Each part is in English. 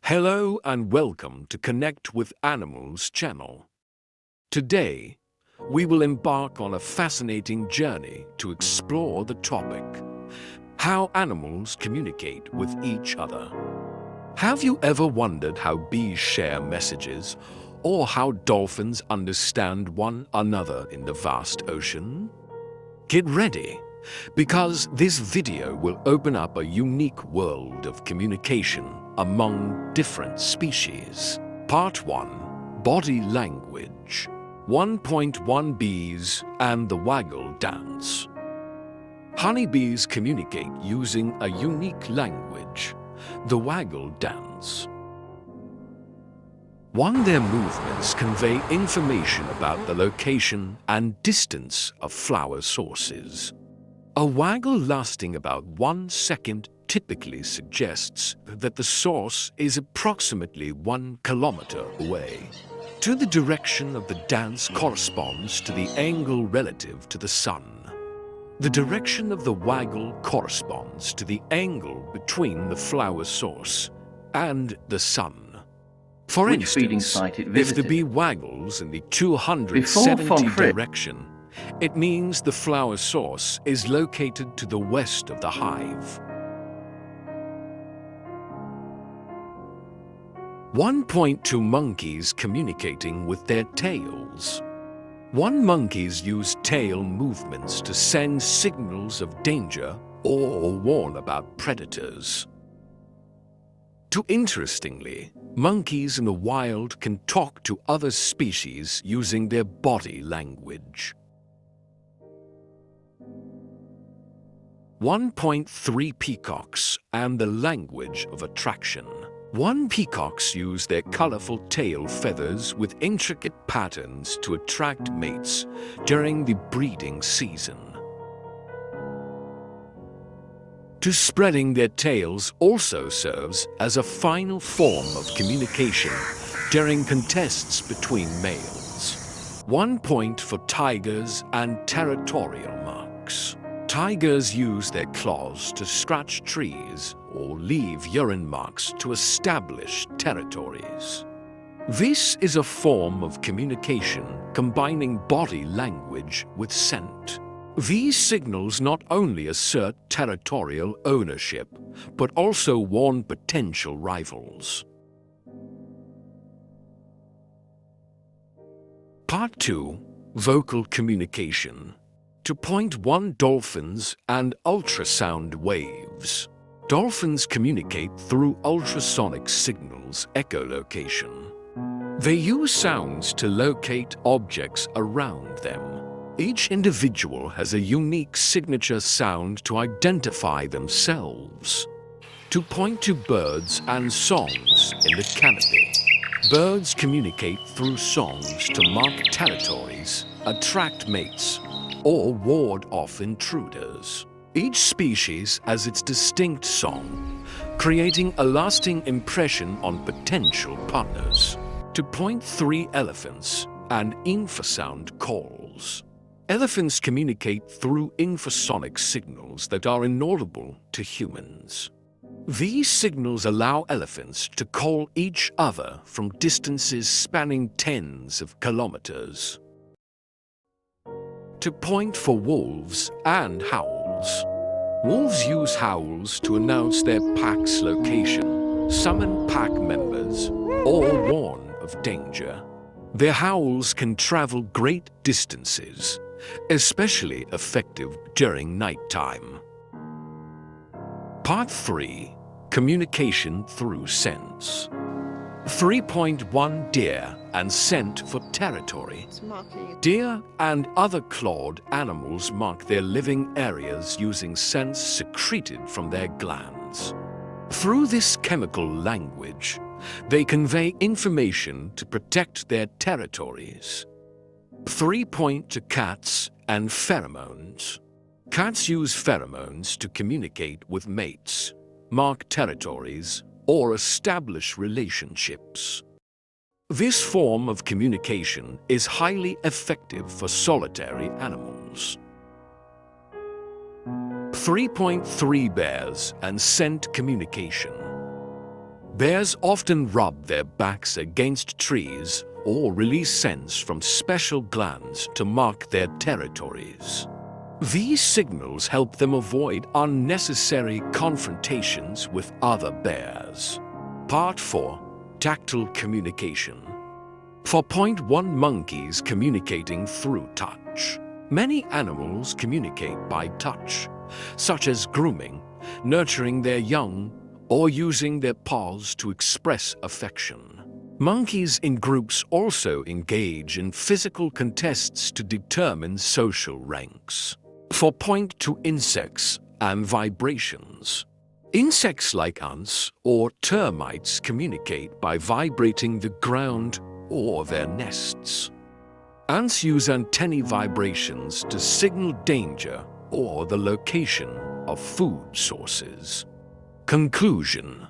Hello and welcome to Connect with Animals channel. Today, we will embark on a fascinating journey to explore the topic, how animals communicate with each other. Have you ever wondered how bees share messages or how dolphins understand one another in the vast ocean? Get ready, because this video will open up a unique world of communication among different species. Part 1. Body Language. 1.1 Bees and the Waggle Dance. Honeybees communicate using a unique language, the waggle dance. Their movements convey information about the location and distance of flower sources. A waggle lasting about 1 second typically suggests that the source is approximately 1 kilometer away. The direction of the dance corresponds to the angle relative to the sun. The direction of the waggle corresponds to the angle between the flower source and the sun. For instance, if the bee waggles in the 270 direction, it means the flower source is located to the west of the hive. 1.2 Monkeys communicating with their tails. Monkeys use tail movements to send signals of danger or warn about predators. Interestingly, monkeys in the wild can talk to other species using their body language. 1.3 Peacocks and the language of attraction. Peacocks use their colorful tail feathers with intricate patterns to attract mates during the breeding season. Spreading their tails also serves as a final form of communication during contests between males. 1 point for tigers and territorial marks. Tigers use their claws to scratch trees or leave urine marks to establish territories. This is a form of communication combining body language with scent. These signals not only assert territorial ownership, but also warn potential rivals. Part 2. Vocal Communication. 2.1 Dolphins and ultrasound waves. Dolphins communicate through ultrasonic signals echolocation. They use sounds to locate objects around them. Each individual has a unique signature sound to identify themselves. 2.2 Birds and songs in the canopy. Birds communicate through songs to mark territories, attract mates, or ward off intruders. Each species has its distinct song, creating a lasting impression on potential partners. 2.3 Elephants and infrasound calls. Elephants communicate through infrasonic signals that are inaudible to humans. These signals allow elephants to call each other from distances spanning tens of kilometers. 2 point for wolves and howls. Wolves use howls to announce their pack's location, summon pack members, or warn of danger. Their howls can travel great distances, especially effective during nighttime. Part 3. Communication through scents. 3.1 Deer and scent for territory. Deer and other clawed animals mark their living areas using scents secreted from their glands. Through this chemical language, they convey information to protect their territories. 3 point to Cats and pheromones. Cats use pheromones to communicate with mates, mark territories, or establish relationships. This form of communication is highly effective for solitary animals. 3.3 Bears and scent communication. Bears often rub their backs against trees or release scents from special glands to mark their territories. These signals help them avoid unnecessary confrontations with other bears. Part 4. Tactile Communication. 4.1 Monkeys communicating through touch. Many animals communicate by touch, such as grooming, nurturing their young, or using their paws to express affection. Monkeys in groups also engage in physical contests to determine social ranks. 4.2 Insects and vibrations. Insects like ants or termites communicate by vibrating the ground or their nests. Ants use antennae vibrations to signal danger or the location of food sources. Conclusion.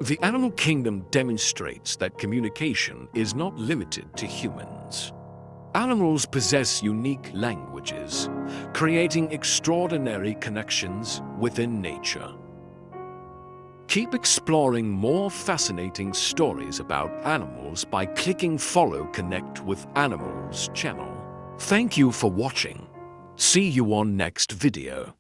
The animal kingdom demonstrates that communication is not limited to humans. Animals possess unique languages, creating extraordinary connections within nature. Keep exploring more fascinating stories about animals by clicking Follow Connect with Animals channel. Thank you for watching. See you on next video.